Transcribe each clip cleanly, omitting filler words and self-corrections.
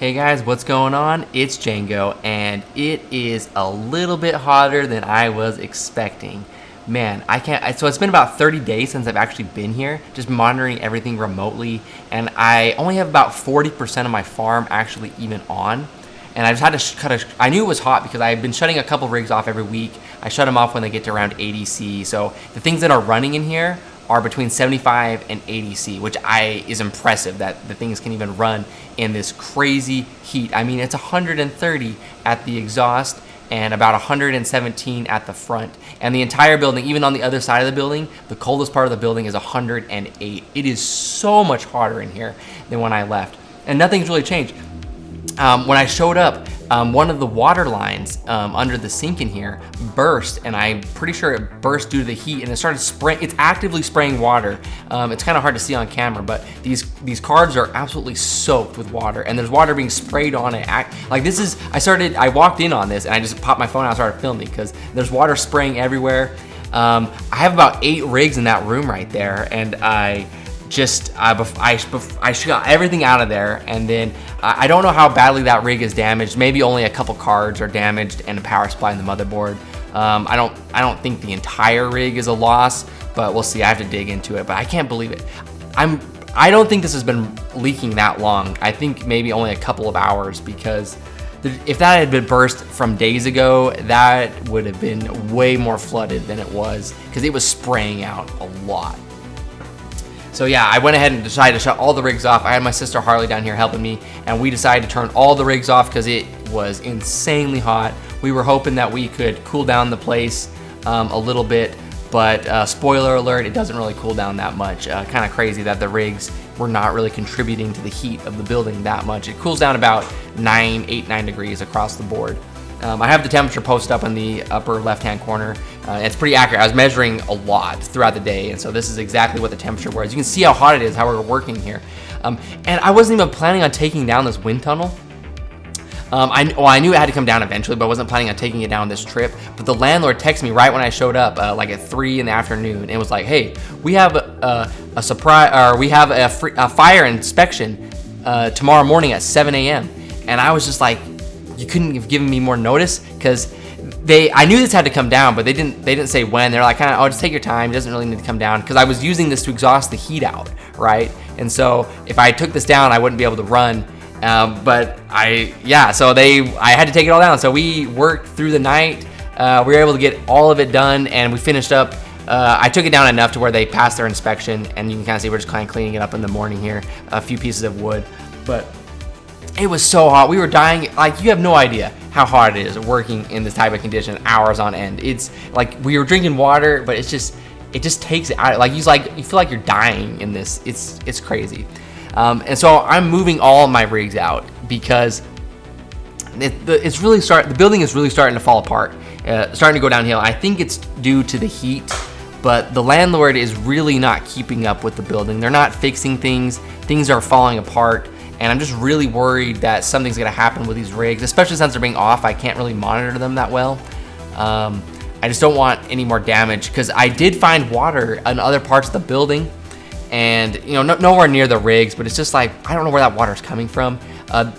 Hey guys, what's going on? It's Django, and it is a little bit hotter than I was expecting. Man, so it's been about 30 days since I've actually been here, just monitoring everything remotely, and I only have about 40% of my farm actually even on. And I just had to I knew it was hot because I've been shutting a couple rigs off every week. I shut them off when they get to around 80 C. So the things that are running in here are between 75 and 80 C, which is impressive that the things can even run in this crazy heat. I mean, it's 130 at the exhaust and about 117 at the front. And the entire building, even on the other side of the building, the coldest part of the building is 108. It is so much hotter in here than when I left. And nothing's really changed. When I showed up, one of the water lines under the sink in here burst, and I'm pretty sure it burst due to the heat, and it started spraying. It's actively spraying water. It's kind of hard to see on camera, but these cards are absolutely soaked with water, and there's water being sprayed on it. I walked in on this, and I just popped my phone out and started filming because there's water spraying everywhere. I have about 8 rigs in that room right there, and I got everything out of there, and then I don't know how badly that rig is damaged. Maybe only a couple cards are damaged and a power supply in the motherboard. I don't think the entire rig is a loss, but we'll see. I have to dig into it, but I can't believe it. I don't think this has been leaking that long. I think maybe only a couple of hours, because if that had been burst from days ago, that would have been way more flooded than it was, because it was spraying out a lot. So yeah, I went ahead and decided to shut all the rigs off. I had my sister Harley down here helping me, and we decided to turn all the rigs off because it was insanely hot. We were hoping that we could cool down the place a little bit, but spoiler alert, it doesn't really cool down that much. Kind of crazy that the rigs were not really contributing to the heat of the building that much. It cools down about 9 degrees across the board. I have the temperature posted up in the upper left-hand corner. It's pretty accurate. I was measuring a lot throughout the day, and so this is exactly what the temperature was. You can see how hot it is, how we're working here. And I wasn't even planning on taking down this wind tunnel. I knew it had to come down eventually, but I wasn't planning on taking it down this trip. But the landlord texted me right when I showed up, like at 3 in the afternoon, and it was like, "Hey, we have a surprise, or we have a fire inspection tomorrow morning at 7 a.m." And I was just like, you couldn't have given me more notice, because I knew this had to come down, but they didn't say when. They're like, oh, just take your time. It doesn't really need to come down, because I was using this to exhaust the heat out, right? And so if I took this down, I wouldn't be able to run. So I had to take it all down. So we worked through the night. We were able to get all of it done, and we finished up. I took it down enough to where they passed their inspection, and you can kind of see we're just kind of cleaning it up in the morning here. A few pieces of wood, but it was so hot. We were dying. Like, you have no idea how hard it is working in this type of condition, hours on end. It's like we were drinking water, but it just takes it out. Like, you feel like you're dying in this. It's crazy. And so I'm moving all of my rigs out because the building is really starting to fall apart, starting to go downhill. I think it's due to the heat, but the landlord is really not keeping up with the building. They're not fixing things. Things are falling apart. And I'm just really worried that something's gonna happen with these rigs, especially since they're being off. I can't really monitor them that well. I just don't want any more damage, because I did find water in other parts of the building, and nowhere near the rigs, but it's just like, I don't know where that water's coming from.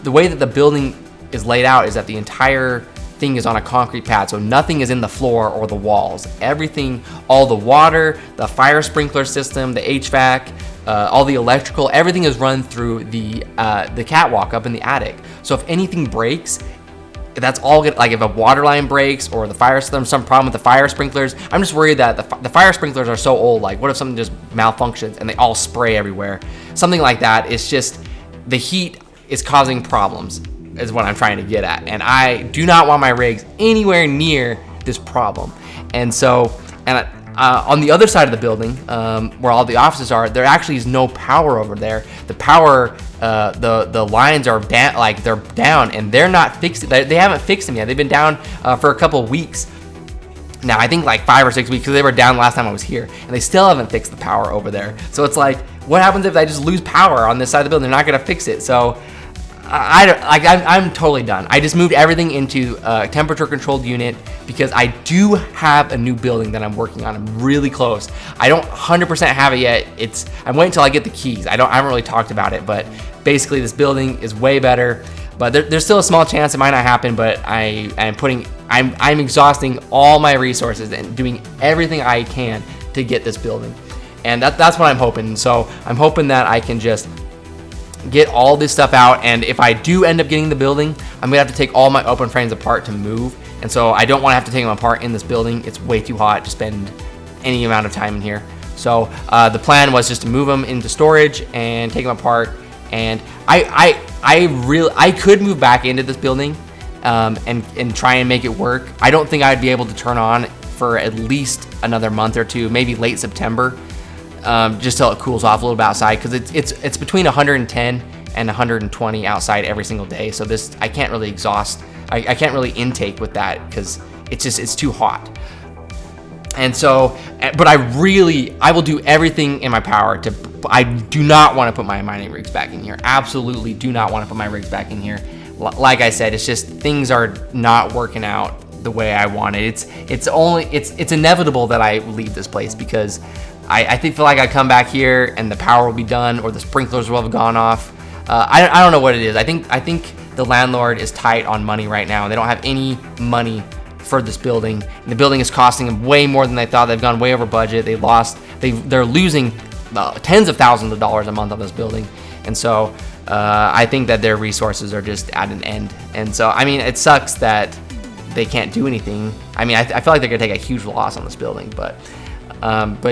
The way that the building is laid out is that the entire thing is on a concrete pad, so nothing is in the floor or the walls. Everything, all the water, the fire sprinkler system, the HVAC, all the electrical, everything is run through the catwalk up in the attic. So if anything breaks, that's all good. Like if a water line breaks or some problem with the fire sprinklers, I'm just worried that the fire sprinklers are so old. Like, what if something just malfunctions and they all spray everywhere? Something like that. It's just the heat is causing problems, is what I'm trying to get at. And I do not want my rigs anywhere near this problem. And so, on the other side of the building, where all the offices are, there actually is no power over there. The power, the lines are down, they're down, and they're not fixed. They haven't fixed them yet. They've been down for a couple of weeks now. I think like 5 or 6 weeks, because they were down last time I was here, and they still haven't fixed the power over there. So it's like, what happens if I just lose power on this side of the building? They're not gonna fix it. So I'm totally done. I just moved everything into a temperature controlled unit, because I do have a new building that I'm working on. I'm really close. I don't 100% have it yet. I'm waiting until I get the keys. I haven't really talked about it, but basically this building is way better. But there's still a small chance it might not happen, but I'm exhausting all my resources and doing everything I can to get this building. And that's what I'm hoping. So I'm hoping that I can just get all this stuff out, and if I do end up getting the building, I'm gonna have to take all my open frames apart to move. And so I don't want to have to take them apart in this building. It's way too hot to spend any amount of time in here. So the plan was just to move them into storage and take them apart. And I could move back into this building and try and make it work. I don't think I'd be able to turn on for at least another month or two, maybe late September, just till it cools off a little bit outside, because it's between 110 and 120 outside every single day. So this, I can't really exhaust. I can't really intake with that because it's too hot. And so, but I will do everything in my power to. I do not want to put my mining rigs back in here. Absolutely do not want to put my rigs back in here. Like I said, it's just things are not working out the way I wanted. It's inevitable that I leave this place, because I feel like I come back here and the power will be done, or the sprinklers will have gone off. I don't know what it is. I think the landlord is tight on money right now. They don't have any money for this building, and the building is costing them way more than they thought. They've gone way over budget. They're losing tens of thousands of dollars a month on this building, and so I think that their resources are just at an end. And so, I mean, it sucks that they can't do anything. I mean, I feel like they're gonna take a huge loss on this building, but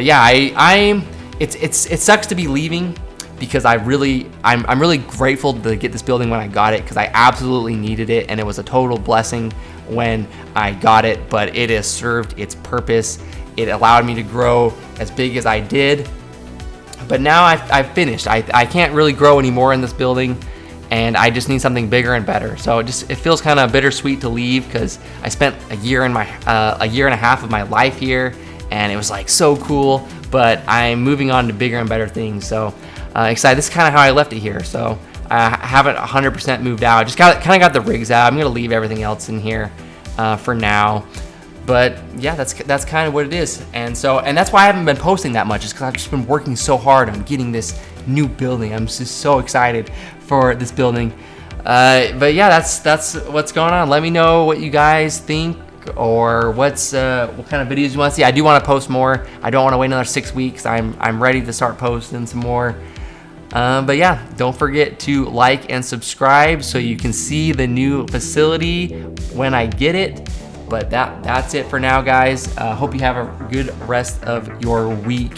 yeah, it sucks to be leaving, because I'm really grateful to get this building when I got it, because I absolutely needed it, and it was a total blessing when I got it. But it has served its purpose. It allowed me to grow as big as I did. But now I've finished. I can't really grow anymore in this building, and I just need something bigger and better. So it feels kind of bittersweet to leave, because I spent a year and a half of my life here, and it was like so cool. But I'm moving on to bigger and better things. So excited. This is kind of how I left it here. So I haven't 100% moved out. I just kind of got the rigs out. I'm gonna leave everything else in here for now. But yeah, that's kind of what it is. And that's why I haven't been posting that much, is because I've just been working so hard on getting this new building. I'm just so excited for this building. But yeah, that's what's going on. Let me know what you guys think, or what kind of videos you want to see. I do want to post more. I don't want to wait another 6 weeks. I'm ready to start posting some more. But yeah, don't forget to like and subscribe so you can see the new facility when I get it. But that's it for now, guys. Hope you have a good rest of your week.